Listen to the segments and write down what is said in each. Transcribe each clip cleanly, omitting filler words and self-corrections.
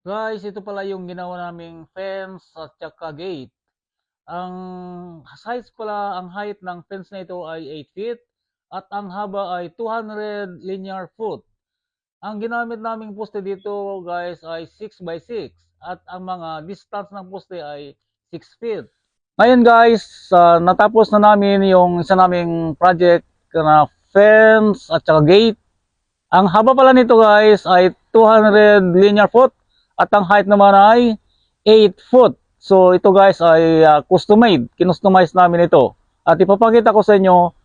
Guys, ito pala yung ginawa naming fence at saka gate. Ang size pala, ang height ng fence na ito ay 8 feet at ang haba ay 200 linear foot. Ang ginamit naming poste dito guys ay 6 by 6 at ang mga distance ng poste ay 6 feet. Ngayon guys, natapos na namin yung isa naming project na fence at saka gate. Ang haba pala nito guys ay 200 linear foot at ang height naman ay 8 foot. So ito guys ay custom made. Kinustomize namin ito. At ipapakita ko sa inyo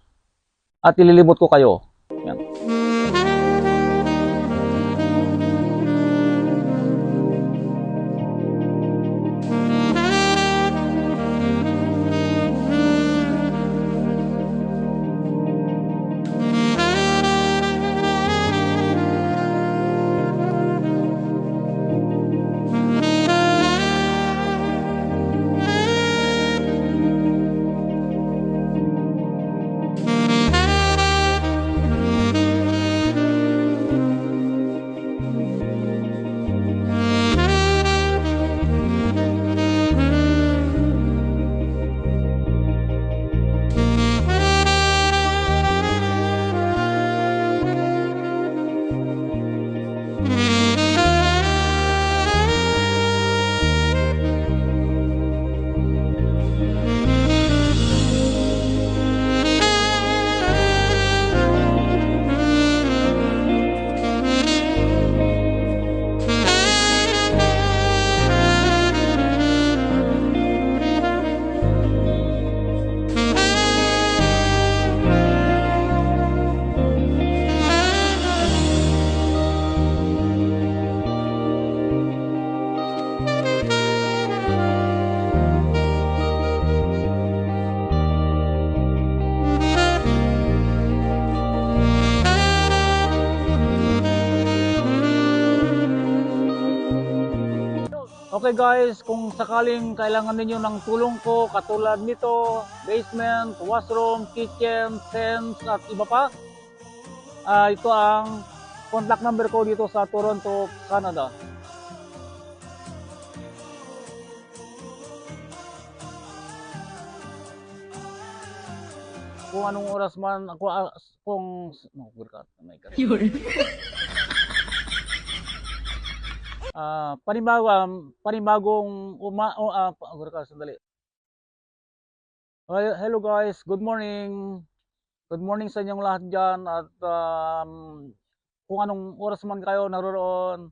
at ililibot ko kayo. Yan. Okay guys, kung sakaling kailangan ninyo ng tulong ko katulad nito, basement, washroom, kitchen, fence at iba pa, ito ang contact number ko dito sa Toronto, Canada. Kung anong oras man ako kung no, panibagong sandali. Hello guys, good morning. Good morning sa inyong lahat dyan at kung anong oras man kayo naroon,